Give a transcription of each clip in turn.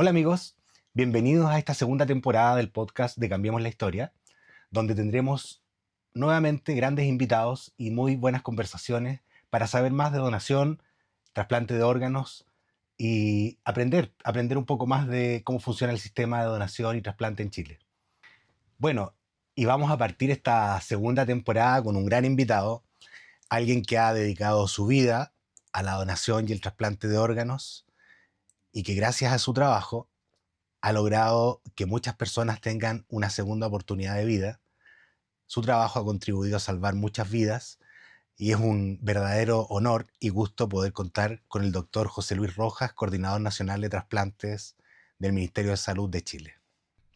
Hola amigos, bienvenidos a esta segunda temporada del podcast de Cambiemos la Historia, donde tendremos nuevamente grandes invitados y muy buenas conversaciones para saber más de donación, trasplante de órganos y aprender un poco más de cómo funciona el sistema de donación y trasplante en Chile. Bueno, y vamos a partir esta segunda temporada con un gran invitado, alguien que ha dedicado su vida a la donación y el trasplante de órganos y que gracias a su trabajo ha logrado que muchas personas tengan una segunda oportunidad de vida. Su trabajo ha contribuido a salvar muchas vidas y es un verdadero honor y gusto poder contar con el doctor José Luis Rojas, coordinador nacional de trasplantes del Ministerio de Salud de Chile.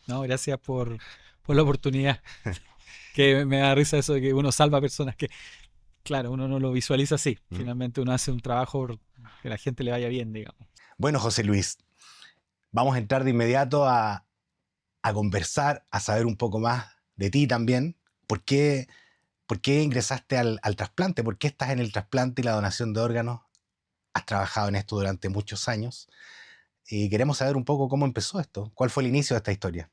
No, gracias por la oportunidad. Que me da risa eso de que uno salva personas que, claro, uno no lo visualiza así. ¿Mm? Finalmente uno hace un trabajo que a la gente le vaya bien, digamos. Bueno, José Luis, vamos a entrar de inmediato a conversar, a saber un poco más de ti también. ¿Por qué, por qué ingresaste al trasplante? ¿Por qué estás en el trasplante y la donación de órganos? Has trabajado en esto durante muchos años y queremos saber un poco cómo empezó esto. ¿Cuál fue el inicio de esta historia?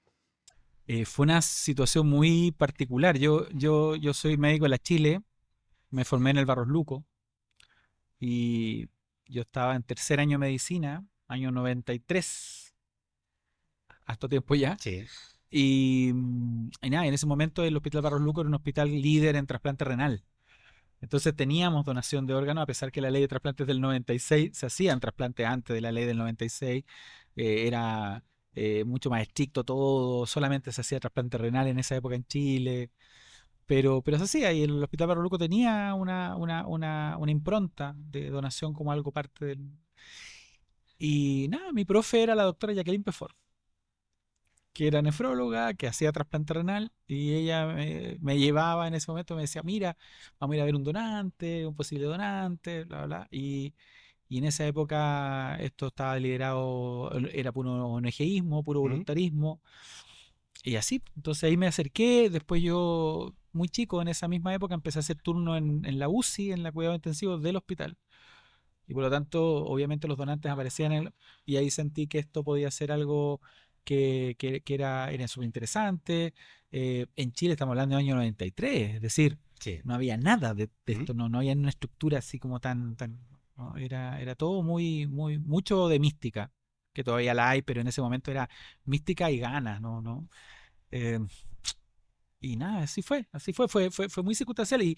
Fue una situación muy particular. Yo soy médico de la Chile, me formé en el Barros Luco y yo estaba en tercer año de medicina, año 93, hasta tiempo ya. Sí. Y nada, en ese momento el Hospital Barros Luco era un hospital líder en trasplante renal. Entonces teníamos donación de órganos, a pesar que la ley de trasplantes del 96 se hacían trasplantes antes de la ley del 96, era mucho más estricto todo, solamente se hacía trasplante renal en esa época en Chile, pero se hacía y el Hospital Barro Luco tenía una impronta de donación como algo parte del... Y nada, mi profe era la doctora Jacqueline Pefort, que era nefróloga, que hacía trasplante renal, y ella me llevaba en ese momento, me decía, mira, vamos a ir a ver un donante, un posible donante, bla, bla, bla. Y en esa época esto estaba liderado, era puro ONGismo, puro ¿Mm? voluntarismo, y así. Entonces ahí me acerqué, después yo, muy chico, en esa misma época, empecé a hacer turno en la UCI, en la cuidado intensivo del hospital. Y por lo tanto, obviamente los donantes aparecían y ahí sentí que esto podía ser algo que era súper interesante. En Chile estamos hablando del año 93, es decir, Sí. no había nada de ¿Mm? esto, no había una estructura así como tan, ¿no? Era todo mucho de mística, que todavía la hay, pero en ese momento era mística y ganas, ¿no? Eh, y nada, fue muy circunstancial. ¿Y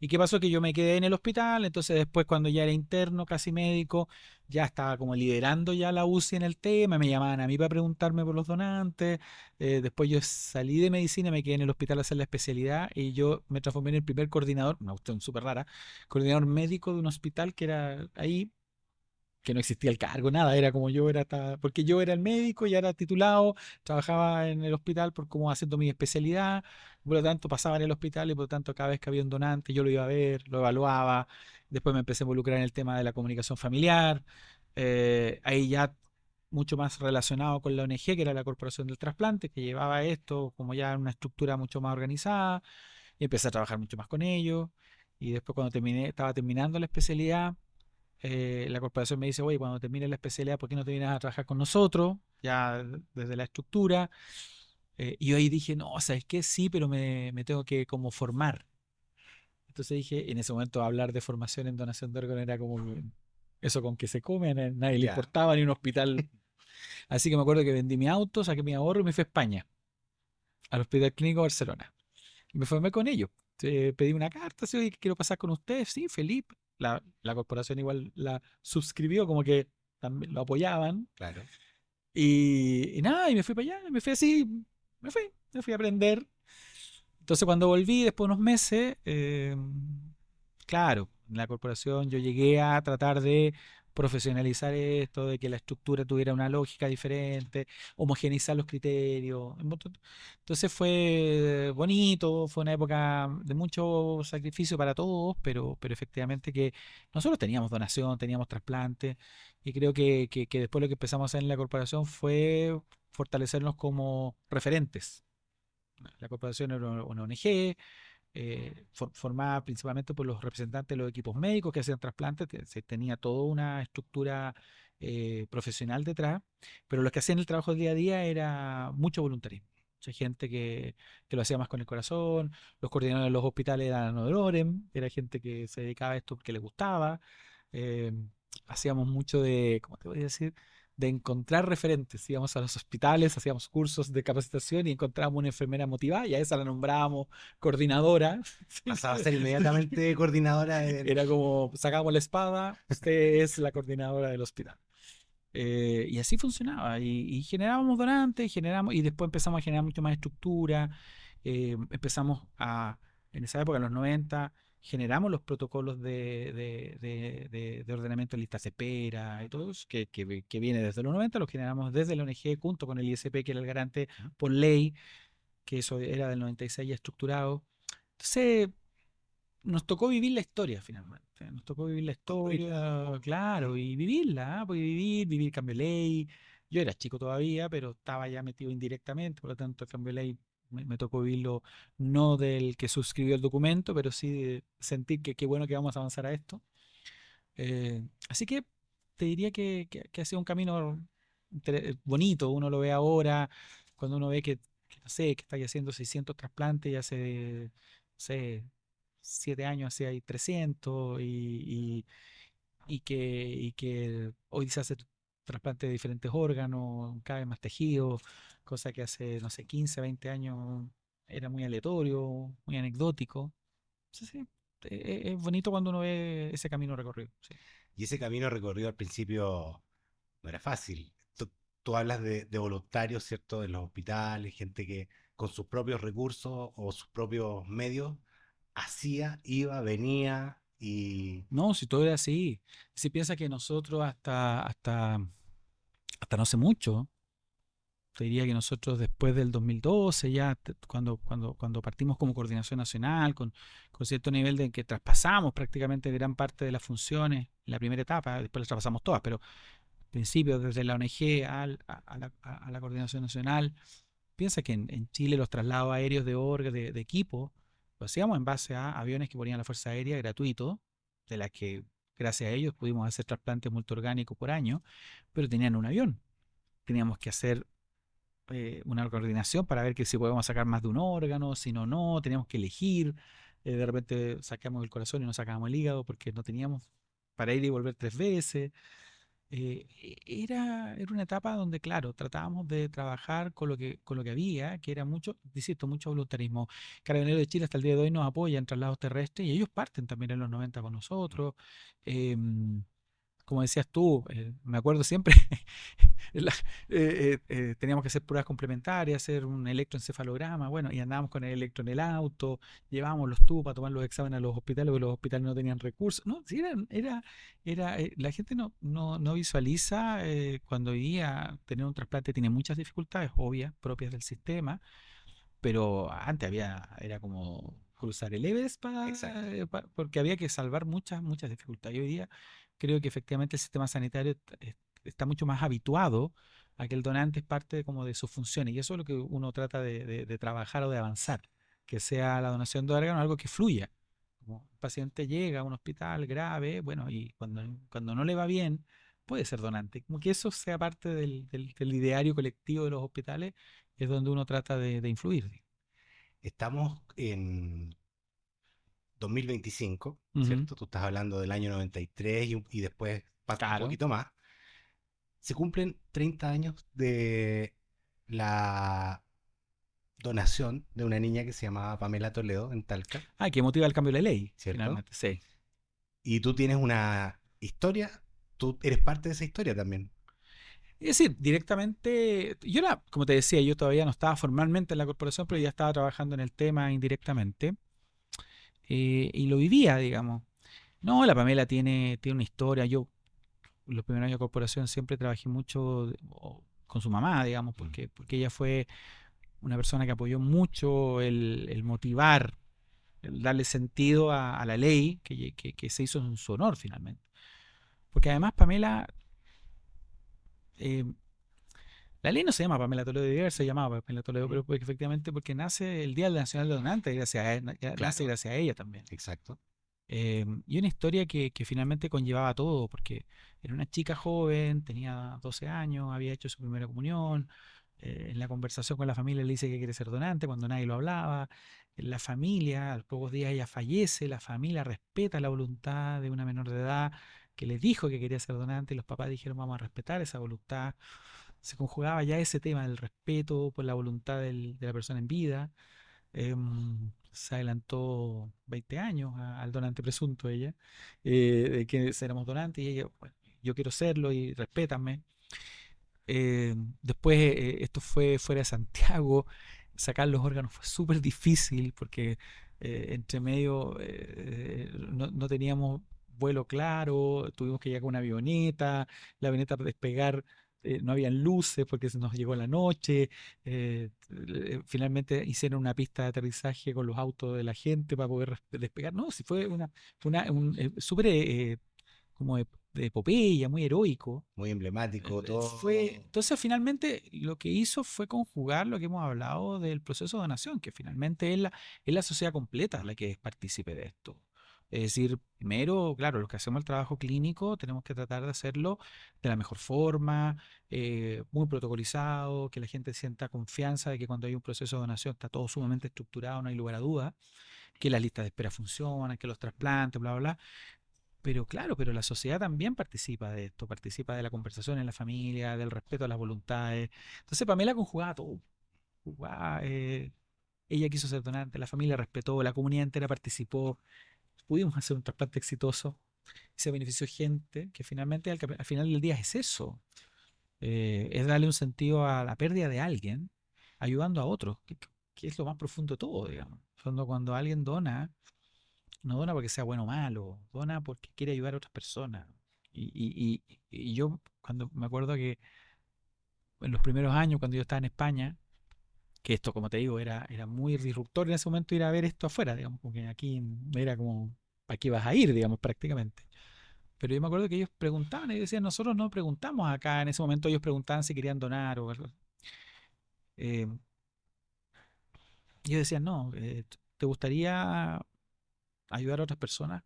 qué pasó? Que yo me quedé en el hospital, entonces después cuando ya era interno, casi médico, ya estaba como liderando ya la UCI en el tema, me llamaban a mí para preguntarme por los donantes, después yo salí de medicina, me quedé en el hospital a hacer la especialidad y yo me transformé en el primer coordinador, una cuestión súper rara, coordinador médico de un hospital que era ahí, que no existía el cargo, nada, era como yo era, porque yo era el médico, ya era titulado, trabajaba en el hospital por como haciendo mi especialidad, por lo tanto pasaba en el hospital y por lo tanto cada vez que había un donante yo lo iba a ver, lo evaluaba, después me empecé a involucrar en el tema de la comunicación familiar, ahí ya mucho más relacionado con la ONG, que era la Corporación del Trasplante, que llevaba esto como ya en una estructura mucho más organizada, y empecé a trabajar mucho más con ellos, y después cuando terminé, estaba terminando la especialidad, la corporación me dice, oye, cuando termine la especialidad, ¿por qué no te vienes a trabajar con nosotros? Ya desde la estructura. Y yo ahí dije, no, ¿sabes qué? Sí, pero me tengo que como formar. Entonces dije, en ese momento hablar de formación en donación de órganos era como eso con que se come, a nadie le Ya. importaba ni un hospital. Así que me acuerdo que vendí mi auto, saqué mi ahorro y me fui a España, al Hospital Clínico de Barcelona. Y me formé con ellos. Pedí una carta, sí, oye, quiero pasar con ustedes, sí, Felipe. La corporación igual la suscribió, como que también lo apoyaban. Claro. Y nada, y me fui para allá, me fui así, me fui a aprender. Entonces cuando volví, después de unos meses, claro, en la corporación yo llegué a tratar de profesionalizar esto, de que la estructura tuviera una lógica diferente, homogeneizar los criterios. Entonces fue bonito, fue una época de mucho sacrificio para todos, pero efectivamente que nosotros teníamos donación, teníamos trasplante, y creo que después lo que empezamos a hacer en la corporación fue fortalecernos como referentes. La corporación era una ONG, formada principalmente por los representantes de los equipos médicos que hacían trasplantes, se tenía toda una estructura profesional detrás, pero los que hacían el trabajo día a día era mucho voluntarismo. Mucha gente que lo hacía más con el corazón, los coordinadores de los hospitales eran honorem, era gente que se dedicaba a esto porque les gustaba. eh, Hacíamos mucho de, ¿cómo te voy a decir? De encontrar referentes. Íbamos a los hospitales, hacíamos cursos de capacitación y encontrábamos una enfermera motivada y a esa la nombrábamos coordinadora. Pasaba a ser inmediatamente coordinadora de... Era como, sacábamos la espada, usted es la coordinadora del hospital. Y así funcionaba. Y generábamos donantes, y después empezamos a generar mucho más estructura. Empezamos a, en esa época, en los 90 generamos los protocolos de ordenamiento de listas de espera y todo eso, que viene desde los 90 los generamos desde la ONG junto con el ISP, que era el garante por ley, que eso era del 96 ya estructurado. Entonces, nos tocó vivir la historia finalmente. Nos tocó vivir la historia, claro, y vivirla, porque vivir cambio de ley. Yo era chico todavía, pero estaba ya metido indirectamente, por lo tanto el cambio de ley me tocó vivirlo no del que suscribió el documento, pero sí de sentir que qué bueno que vamos a avanzar a esto. Así que te diría que ha sido un camino bonito, uno lo ve ahora, cuando uno ve que no sé, que está haciendo 600 trasplantes y hace, no sé, 7 años hacía ahí 300 y que hoy se hace trasplante de diferentes órganos, cada vez más tejidos, cosa que hace, no sé, 15 20 años era muy aleatorio, muy anecdótico. Sí, sí, es bonito cuando uno ve ese camino recorrido. Sí. Y ese camino recorrido al principio no era fácil. Tú hablas de voluntarios, ¿cierto? En los hospitales, gente que con sus propios recursos o sus propios medios hacía, iba, venía y... No, si todo era así. Si piensa que nosotros hasta no hace mucho, te diría que nosotros después del 2012, ya cuando partimos como coordinación nacional, con cierto nivel de que traspasamos prácticamente gran parte de las funciones en la primera etapa, después las traspasamos todas, pero al principio desde la ONG a la coordinación nacional, piensa que en Chile los traslados aéreos de equipo lo hacíamos en base a aviones que ponían la Fuerza Aérea gratuito, de las que gracias a ellos pudimos hacer trasplantes multiorgánicos por año, pero tenían un avión. Teníamos que hacer una coordinación para ver que si podemos sacar más de un órgano, si no, no, teníamos que elegir. De repente sacamos el corazón y no sacábamos el hígado porque no teníamos para ir y volver 3 veces. Era una etapa donde, claro, tratábamos de trabajar con lo que había, que era mucho, insisto, mucho voluntarismo. Carabineros de Chile hasta el día de hoy nos apoya en traslados terrestres y ellos parten también en los 90 con nosotros. Em, Como decías tú, me acuerdo siempre, la- teníamos que hacer pruebas complementarias, hacer un electroencefalograma, bueno, y andábamos con el electro en el auto, llevábamos los tubos para tomar los exámenes a los hospitales, porque los hospitales no tenían recursos. No, sí, la gente no visualiza cuando hoy día tener un trasplante tiene muchas dificultades obvias, propias del sistema, pero antes era como cruzar el Everest Exacto. porque había que salvar muchas dificultades. Y hoy día creo que efectivamente el sistema sanitario está mucho más habituado a que el donante es parte como de sus funciones. Y eso es lo que uno trata de trabajar o de avanzar, que sea la donación de órganos algo que fluya. Como un paciente llega a un hospital grave, bueno, y cuando no le va bien, puede ser donante. Como que eso sea parte del ideario colectivo de los hospitales es donde uno trata de influir. Estamos en 2025, Ujú. ¿cierto? Tú estás hablando del año 93 y después un Claro. poquito más. Se cumplen 30 años de la donación de una niña que se llamaba Pamela Toledo en Talca, Ah, que motiva el cambio de la ley, ¿cierto? finalmente, sí. Y tú tienes una historia, tú eres parte de esa historia también. Es decir, directamente, como te decía, yo todavía no estaba formalmente en la corporación, pero ya estaba trabajando en el tema indirectamente y lo vivía, digamos. No, la Pamela tiene una historia. Yo, los primeros años de corporación, siempre trabajé mucho con su mamá, digamos, Mm. porque ella fue una persona que apoyó mucho el motivar, el darle sentido a la ley que se hizo en su honor finalmente. Porque además Pamela, eh, la ley no se llama Pamela Toledo, de se llamaba Pamela Toledo, Mm. pero porque efectivamente porque nace el Día Nacional de Donantes, nace Claro, gracias a ella también. exacto. Y una historia que finalmente conllevaba todo, porque Era una chica joven, tenía 12 años, había hecho su primera comunión. En la conversación con la familia le dice que quiere ser donante cuando nadie lo hablaba. En la familia, a los pocos días ella fallece, la familia respeta la voluntad de una menor de edad que le dijo que quería ser donante y los papás dijeron vamos a respetar esa voluntad. Se conjugaba ya ese tema del respeto por la voluntad de la persona en vida. Se adelantó 20 años al donante presunto ella, de que éramos donantes y ella, bueno, yo quiero serlo y respétame. Después esto fue fuera de Santiago, sacar los órganos fue súper difícil porque entre medio no teníamos vuelo claro, tuvimos que llegar con una avioneta, la avioneta para despegar no habían luces porque se nos llegó la noche, finalmente hicieron una pista de aterrizaje con los autos de la gente para poder despegar, no, sí fue súper como de epopeya, muy heroico. Muy emblemático, Fue, todo entonces finalmente lo que hizo fue conjugar lo que hemos hablado del proceso de donación, que finalmente es la sociedad completa la que es partícipe de esto. Es decir, primero, claro, los que hacemos el trabajo clínico tenemos que tratar de hacerlo de la mejor forma, muy protocolizado, que la gente sienta confianza de que cuando hay un proceso de donación está todo sumamente estructurado, no hay lugar a dudas, que las listas de espera funcionan, que los trasplantes, bla, bla, bla. Pero claro, pero la sociedad también participa de esto, participa de la conversación en la familia, del respeto a las voluntades. Entonces Pamela conjugaba todo. Jugaba, ella quiso ser donante, la familia respetó, la comunidad entera participó, pudimos hacer un trasplante exitoso, se benefició gente, que finalmente al final del día es eso, es darle un sentido a la pérdida de alguien, ayudando a otros, que es lo más profundo de todo, digamos. Cuando alguien dona, no dona porque sea bueno o malo, dona porque quiere ayudar a otras personas. Y yo cuando me acuerdo que en los primeros años, cuando yo estaba en España, que esto, como te digo, era muy disruptor en ese momento ir a ver esto afuera, digamos, porque aquí era como, ¿para qué vas a ir, digamos, prácticamente? Pero yo me acuerdo que ellos preguntaban y decían, nosotros no preguntamos acá, en ese momento ellos preguntaban si querían donar o algo. Eh, y ellos decían, no, ¿te gustaría ayudar a otras personas?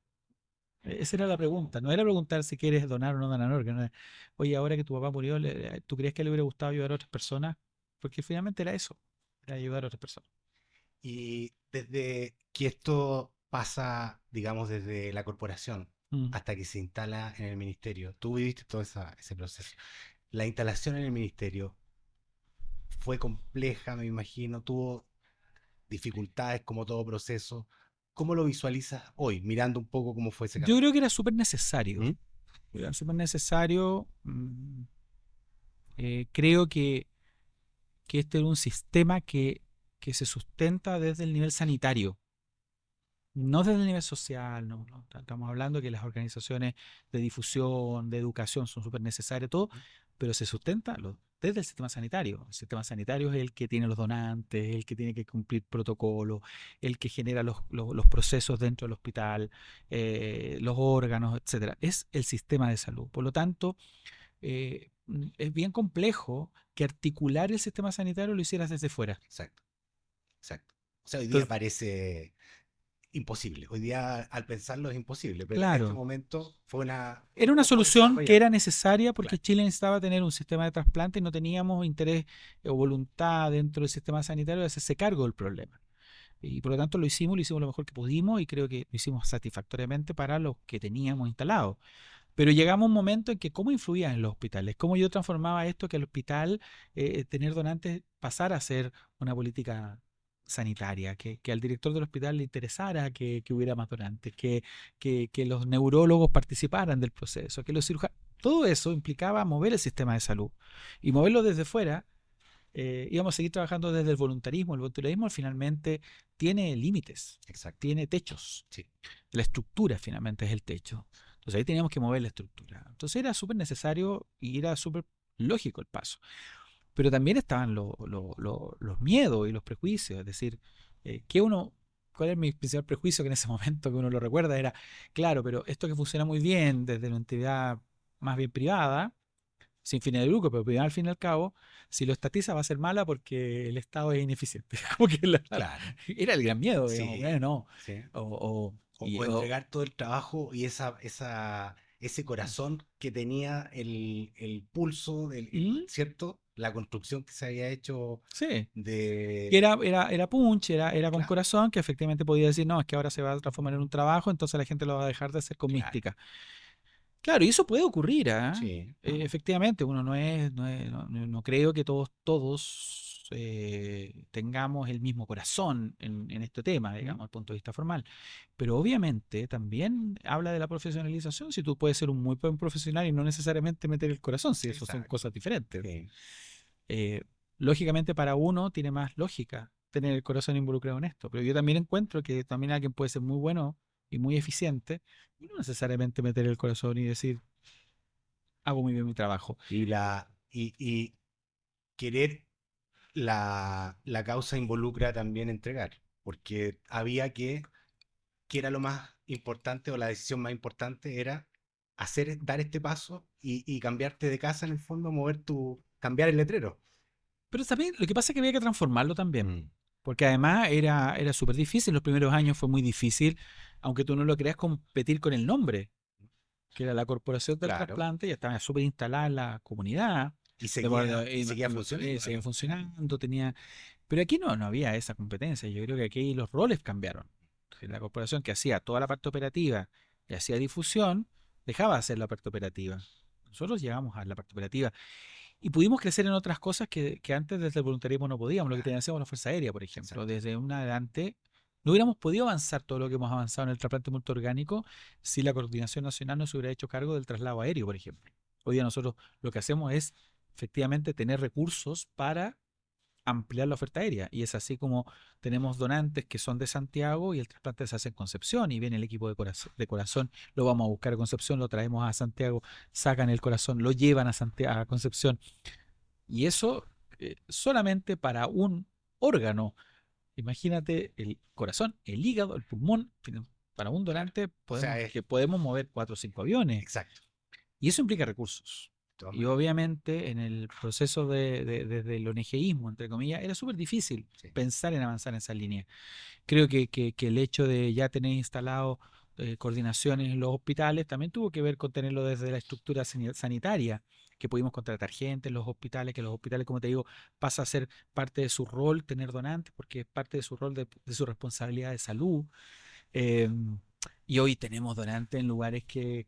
Esa era la pregunta, no era preguntar si quieres donar o no donar órganos. Oye, ahora que tu papá murió, ¿tú crees que le hubiera gustado ayudar a otras personas? Porque finalmente era eso, era ayudar a otras personas. Y desde que esto pasa, digamos, desde la corporación Mm. hasta que se instala en el ministerio, tú viviste todo ese proceso. La instalación en el ministerio fue compleja, me imagino, tuvo dificultades como todo proceso. ¿Cómo lo visualizas hoy, mirando un poco cómo fue ese Yo camino? creo que era súper necesario. ¿Mm? Era súper necesario. Creo que este era un sistema que se sustenta desde el nivel sanitario. No desde el nivel social, no. Estamos hablando que las organizaciones de difusión, de educación son súper necesarias, todo, pero se sustenta desde el sistema sanitario. El sistema sanitario es el que tiene los donantes, el que tiene que cumplir protocolos, el que genera los procesos dentro del hospital, los órganos, etcétera. Es el sistema de salud. Por lo tanto, es bien complejo que articular el sistema sanitario lo hicieras desde fuera. Exacto, exacto. O sea, hoy día Entonces, parece imposible. Hoy día, al pensarlo, es imposible, pero en este claro, momento fue era una como solución que desarrollar. era necesaria porque Claro. Chile necesitaba tener un sistema de trasplante y no teníamos interés o voluntad dentro del sistema sanitario de hacerse cargo del problema. Y por lo hicimos lo mejor que pudimos y creo que lo hicimos satisfactoriamente para los que teníamos instalado. Pero llegamos a un momento en que cómo influía en los hospitales, cómo yo transformaba esto que el hospital, tener donantes, pasara a ser una política sanitaria, que al director del hospital le interesara que hubiera más donantes, que los neurólogos participaran del proceso, que los cirujanos, todo eso implicaba mover el sistema de salud y moverlo desde fuera. Íbamos a seguir trabajando desde el voluntarismo. El voluntarismo finalmente tiene límites, Exacto. tiene techos. Sí. La estructura finalmente es el techo. Entonces ahí teníamos que mover la estructura. Entonces era súper necesario y era súper lógico el paso. Pero también estaban los miedos y los prejuicios. Es decir, ¿cuál es mi principal prejuicio? Que en ese momento que uno lo recuerda era, claro, pero esto que funciona muy bien desde una entidad más bien privada, sin fines de lucro, pero privada al fin y al cabo, si lo estatiza va a ser mala porque el Estado es ineficiente. Como que Claro. era el gran miedo, digamos. Sí. Bueno, no. Sí. O, o- O y, o- entregar todo el trabajo y esa ese corazón que tenía el pulso, ¿Mm? ¿cierto? La construcción que se había hecho Sí. Que de... era punch, era con Claro, corazón, que efectivamente podía decir, no, es que ahora se va a transformar en un trabajo, entonces la gente lo va a dejar de hacer con claro, mística. Claro, y eso puede ocurrir, ¿ah? sí, Efectivamente, uno no creo que todos tengamos el mismo corazón en este tema, digamos, ¿mm? desde el punto de vista formal. Pero obviamente también habla de la profesionalización, si tú puedes ser un muy buen profesional y no necesariamente meter el corazón, si eso son Exacto, cosas diferentes. sí, Eh, Lógicamente para uno tiene más lógica tener el corazón involucrado en esto, pero yo también encuentro que también alguien puede ser muy bueno y muy eficiente y no necesariamente meter el corazón y decir, hago muy bien mi trabajo. y querer la causa involucra también entregar, porque había que era lo más importante o la decisión más importante era dar este paso y cambiarte de casa en el fondo, cambiar el letrero. Pero también lo que pasa es que había que transformarlo también, Mm, porque además era súper difícil, los primeros años fue muy difícil, aunque tú no lo creas, competir con el nombre, que era la Corporación del claro, Trasplante, ya estaba súper instalada en la comunidad, y seguía funcionando seguía además. funcionando, tenía. Pero aquí no había esa competencia. Yo creo que aquí los roles cambiaron. La corporación que hacía toda la parte operativa y hacía difusión, dejaba de hacer la parte operativa. Nosotros llegamos a la parte operativa y pudimos crecer en otras cosas que antes desde el voluntarismo no podíamos, lo que Claro, teníamos la Fuerza Aérea, por ejemplo. exacto. Desde un adelante no hubiéramos podido avanzar todo lo que hemos avanzado en el trasplante multiorgánico si la Coordinación Nacional no se hubiera hecho cargo del traslado aéreo, por ejemplo. Hoy día nosotros lo que hacemos es efectivamente tener recursos para ampliar la oferta aérea. Y es así como tenemos donantes que son de Santiago y el trasplante se hace en Concepción y viene el equipo de corazón, lo vamos a buscar a Concepción, lo traemos a Santiago, sacan el corazón, lo llevan a, Santiago, a Concepción. Y eso solamente para un órgano. Imagínate el corazón, el hígado, el pulmón. Para un Claro. donante O sea, podemos mover 4 o 5 aviones. exacto, Y eso implica recursos. de todas Y maneras. obviamente en el proceso desde el ONGismo, entre comillas, era súper difícil Sí. pensar en avanzar en esa línea. Creo que el hecho de ya tener instalado coordinaciones en los hospitales también tuvo que ver con tenerlo desde la estructura sanitaria, que pudimos contratar gente en los hospitales, que los hospitales, como te digo, pasa a ser parte de su rol tener donantes, porque es parte de su rol, de su responsabilidad de salud. Eh, y hoy tenemos donantes en lugares que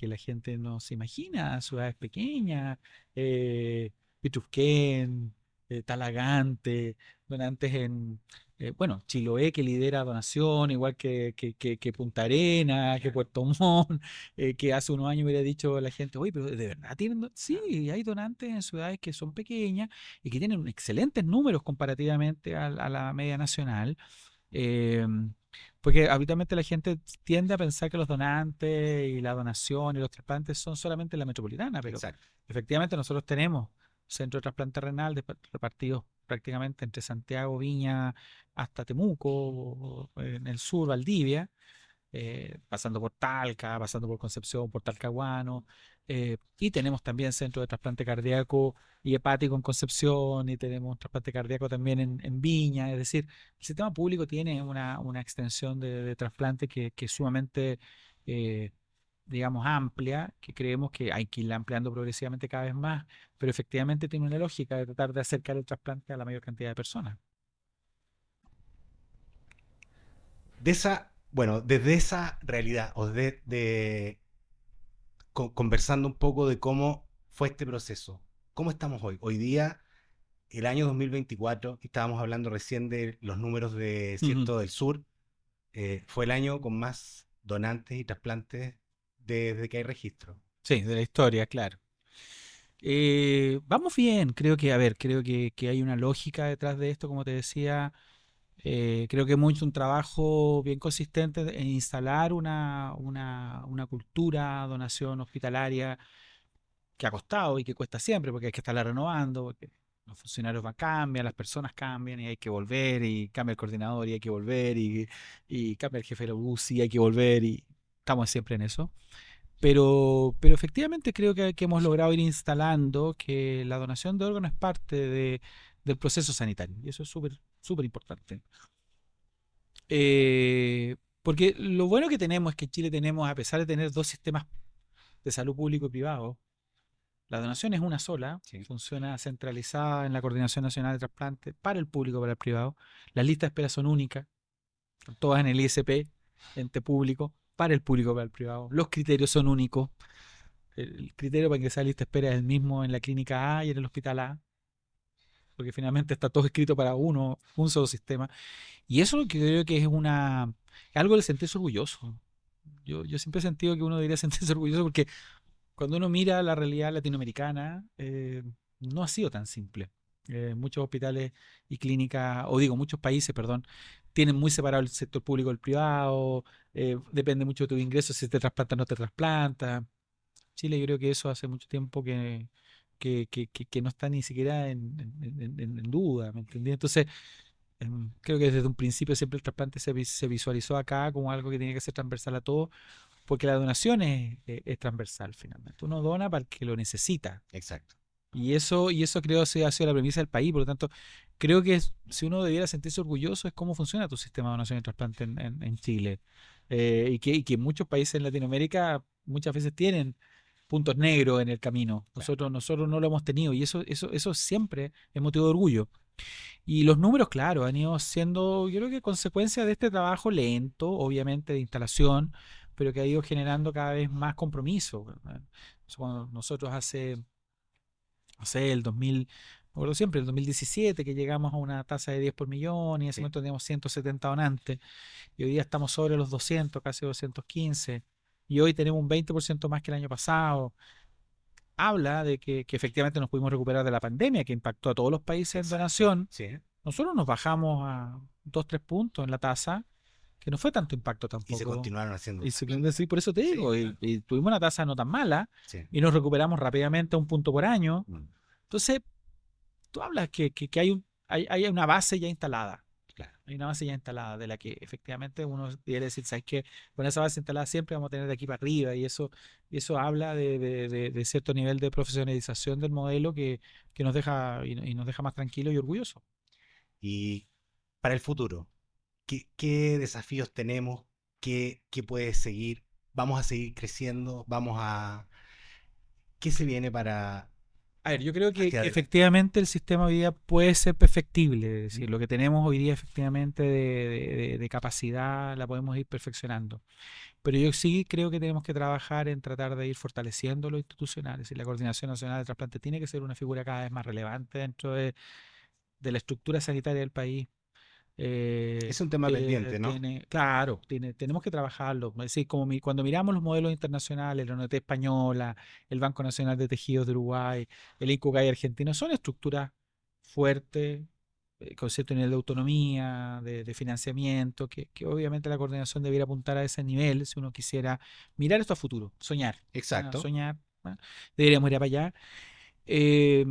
la gente no se imagina, ciudades pequeñas, eh, Pitrufquén, Talagante, donantes bueno, Chiloé que lidera donación, igual que Punta Arenas, que Puerto Montt, que hace unos años hubiera dicho la gente, oye, pero ¿de verdad tienen? Claro. Sí, hay donantes en ciudades que son pequeñas y que tienen excelentes números comparativamente a la media nacional. Eh, Porque habitualmente la gente tiende a pensar que los donantes y la donación y los trasplantes son solamente en la metropolitana, pero Exacto. efectivamente nosotros tenemos centro de trasplante renal repartidos prácticamente entre Santiago, Viña, hasta Temuco, en el sur, Valdivia, pasando por Talca, pasando por Concepción, por Talcahuano, y tenemos también centro de trasplante cardíaco y hepático en Concepción, y tenemos trasplante cardíaco también en Viña, es decir, el sistema público tiene una extensión de trasplante que es sumamente, eh, digamos, amplia, que creemos que hay que irla ampliando progresivamente cada vez más, pero efectivamente tiene una lógica de tratar de acercar el trasplante a la mayor cantidad de personas. Bueno, desde esa realidad, conversando un poco de cómo fue este proceso, ¿cómo estamos hoy? Hoy día, el año 2024, y estábamos hablando recién de los números de Ujú. Cierto del Sur, fue el año con más donantes y trasplantes desde que hay registro. Sí, de la historia, claro. Vamos bien, creo que, a ver, creo que hay una lógica detrás de esto, como te decía, creo que hemos hecho un trabajo bien consistente en instalar una cultura, donación hospitalaria que ha costado y que cuesta siempre, porque hay que estarla renovando, porque los funcionarios cambian, las personas cambian y hay que volver, y cambia el coordinador y hay que volver, y cambia el jefe de la UCI y hay que volver, y estamos siempre en eso. Pero efectivamente creo que hemos logrado ir instalando que la donación de órganos es parte del proceso sanitario. Y eso es súper, súper importante. Porque lo bueno que tenemos es que en Chile tenemos, a pesar de tener dos sistemas de salud público y privado. La donación es una sola, Sí. funciona centralizada en la Coordinación Nacional de Trasplantes para el público y para el privado. Las listas de espera son únicas, todas en el ISP, ente público, para el público y para el privado. Los criterios son únicos. El criterio para ingresar a lista de espera es el mismo en la clínica A y en el hospital A, porque finalmente está todo escrito para un solo sistema. Y eso que creo que es algo de sentirse orgulloso. Yo siempre he sentido que uno debería sentirse orgulloso porque cuando uno mira la realidad latinoamericana, no ha sido tan simple. Muchos hospitales y clínicas, o digo, muchos países, perdón, tienen muy separado el sector público del privado, depende mucho de tus ingresos, si te trasplantan o no te trasplantan. Chile, yo creo que eso hace mucho tiempo que no está ni siquiera en duda, ¿me entendí? Entonces, creo que desde un principio siempre el trasplante se visualizó acá como algo que tiene que ser transversal a todo, porque la donación es transversal finalmente. Uno dona para el que lo necesita. Exacto. Y eso creo que ha sido la premisa del país. Por lo tanto, creo que si uno debiera sentirse orgulloso es cómo funciona tu sistema de donación y trasplante en Chile. Y que muchos países en Latinoamérica muchas veces tienen puntos negros en el camino. Claro. Nosotros no lo hemos tenido y eso siempre es motivo de orgullo. Y los números, claro, han ido siendo, yo creo que consecuencia de este trabajo lento, obviamente, de instalación, pero que ha ido generando cada vez más compromiso, ¿verdad? Cuando nosotros el 2000, me acuerdo siempre, el 2017, que llegamos a una tasa de 10 por millón, y en ese Sí. momento teníamos 170 donantes, y hoy día estamos sobre los 200, casi 215, y hoy tenemos un 20% más que el año pasado. Habla de que efectivamente nos pudimos recuperar de la pandemia que impactó a todos los países en Exacto. donación. Sí. Nosotros nos bajamos a 2, 3 puntos en la tasa, que no fue tanto impacto Y se tampoco. continuaron haciendo. Sí, por eso te Sí, digo, claro. y tuvimos una tasa no tan mala Sí. y nos recuperamos rápidamente a un punto por año. Mm, Entonces, tú hablas que hay una base ya instalada. claro. Hay una base ya instalada de la que efectivamente uno quiere decir, ¿sabes qué? Con esa base instalada siempre vamos a tener de aquí para arriba y eso habla de cierto nivel de profesionalización del modelo que nos deja y nos deja más tranquilos y orgullosos. Y para el futuro, ¿qué desafíos tenemos? ¿Qué puede seguir? ¿Vamos a seguir creciendo? ¿Qué se viene para A ver, yo creo que hacia adelante? efectivamente el sistema hoy día puede ser perfectible, es ¿Mm? decir, lo que tenemos hoy día efectivamente de capacidad la podemos ir perfeccionando. Pero yo sí creo que tenemos que trabajar en tratar de ir fortaleciendo lo institucional, es decir, la Coordinación Nacional de Trasplante tiene que ser una figura cada vez más relevante dentro de la estructura sanitaria del país. Es un tema pendiente, ¿no? Tenemos que trabajarlo. Es decir, cuando miramos los modelos internacionales, la ONT española, el Banco Nacional de Tejidos de Uruguay, el INCUCAI argentino, son estructuras fuertes, con cierto nivel de autonomía, de financiamiento, que obviamente la coordinación debiera apuntar a ese nivel si uno quisiera mirar esto a futuro, soñar. Exacto. Soñar, deberíamos ir para allá. Eh,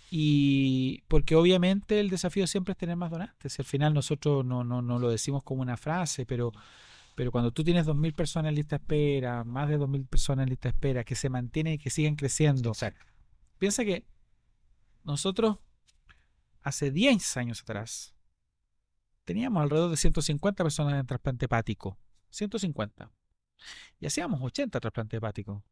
y porque obviamente el desafío siempre es tener más donantes. Al final nosotros no lo decimos como una frase, pero cuando tú tienes 2.000 personas en lista de espera, más de 2.000 personas en lista de espera, que se mantienen y que siguen creciendo, Exacto. piensa que nosotros hace 10 años atrás teníamos alrededor de 150 personas en trasplante hepático. 150. Y hacíamos 80 trasplantes hepáticos.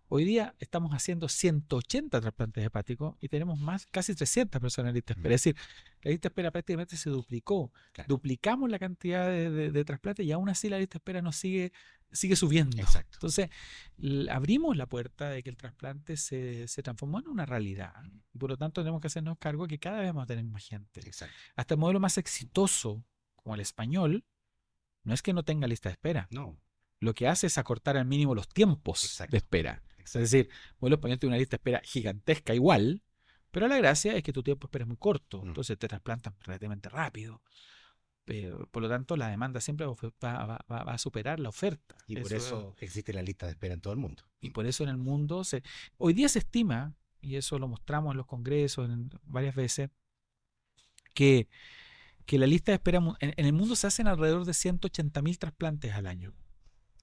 Hoy día estamos haciendo 180 trasplantes hepáticos y tenemos casi 300 personas en lista de Mm, espera. Es decir, la lista de espera prácticamente se duplicó. claro. Duplicamos la cantidad de trasplantes y aún así la lista de espera nos sigue subiendo. Exacto. Entonces, abrimos la puerta de que el trasplante se transformó en una realidad. Y por lo tanto, tenemos que hacernos cargo que cada vez vamos a tener más gente. Exacto. Hasta el modelo más exitoso, como el español, no es que no tenga lista de espera. No. Lo que hace es acortar al mínimo los tiempos de Exacto. espera. Es Exacto. decir, modelo español tiene una lista de espera gigantesca igual, pero la gracia es que tu tiempo de espera es muy corto, Mm. entonces te trasplantan relativamente rápido. Pero, por lo tanto, la demanda siempre va a superar la oferta. Y por eso existe la lista de espera en todo el mundo. Y por eso en el mundo hoy día se estima, y eso lo mostramos en los congresos varias veces, que, que la lista de espera en el mundo se hacen alrededor de 180.000 trasplantes al año.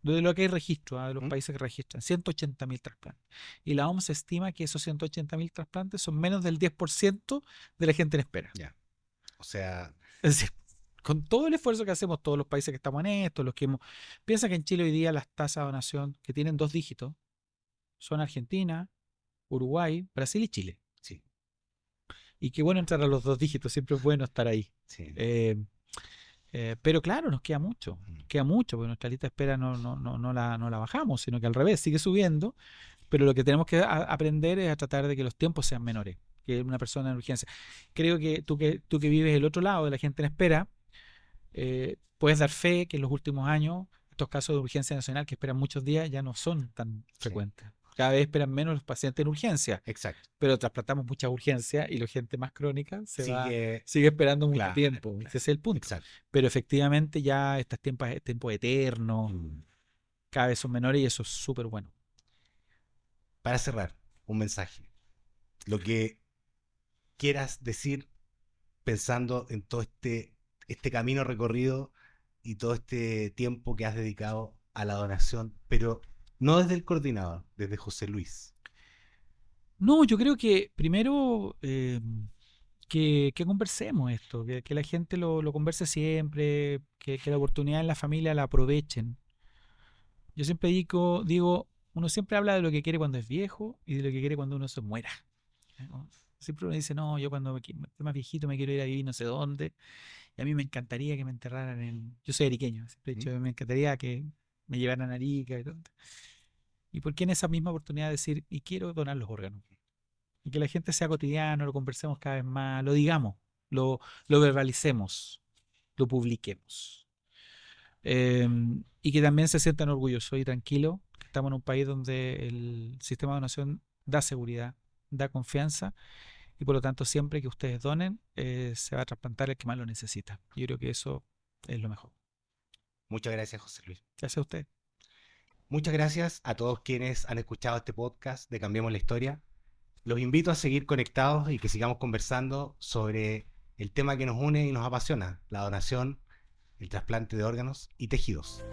De lo que hay registro, de los ¿Mm? países que registran, 180.000 trasplantes. Y la OMS estima que esos 180.000 trasplantes son menos del 10% de la gente en espera. Ya. O sea, Es decir, con todo el esfuerzo que hacemos, todos los países que estamos en esto, los que hemos... Piensa que en Chile hoy día las tasas de donación que tienen 2 dígitos son Argentina, Uruguay, Brasil y Chile. Sí, Y qué bueno entrar a los 2 dígitos, siempre es bueno estar ahí. sí. Eh, pero claro, nos Mm. queda mucho, porque nuestra lista de espera no la bajamos, sino que al revés, sigue subiendo, pero lo que tenemos que aprender es a tratar de que los tiempos sean menores, que una persona en urgencia. Creo que tú que vives el otro lado de la gente en espera, puedes dar fe que en los últimos años estos casos de urgencia nacional que esperan muchos días ya no son tan Sí, frecuentes. Cada vez esperan menos los pacientes en urgencia, exacto. pero trasplantamos muchas urgencias y la gente más crónica Sigue, sigue esperando mucho claro, tiempo. Ese es el punto. exacto. Pero efectivamente ya estos tiempos eternos Mm. cada vez son menores y eso es súper bueno. Para cerrar, un mensaje. Lo que quieras decir pensando en todo este camino recorrido y todo este tiempo que has dedicado a la donación, pero no desde el coordinador, desde José Luis. No, yo creo que primero que conversemos esto, que la gente lo converse siempre, que la oportunidad en la familia la aprovechen. Yo siempre digo, uno siempre habla de lo que quiere cuando es viejo y de lo que quiere cuando uno se muera. ¿No? Siempre uno dice, no, yo cuando esté más viejito me quiero ir a vivir no sé dónde. Y a mí me encantaría que me enterraran en... Yo soy ariqueño, siempre he ¿Mm? dicho, me encantaría que me llevaran a Arica y todo. ¿Y por qué en esa misma oportunidad decir, y quiero donar los órganos? Y que la gente sea cotidiano, lo conversemos cada vez más, lo digamos, lo, lo verbalicemos, lo publiquemos. Y que también se sientan orgullosos y tranquilos que estamos en un país donde el sistema de donación da seguridad, da confianza y por lo tanto siempre que ustedes donen se va a trasplantar el que más lo necesita. Yo creo que eso es lo mejor. Muchas gracias, José Luis. Gracias a usted. Muchas gracias a todos quienes han escuchado este podcast de Cambiemos la Historia. Los invito a seguir conectados y que sigamos conversando sobre el tema que nos une y nos apasiona, la donación, el trasplante de órganos y tejidos.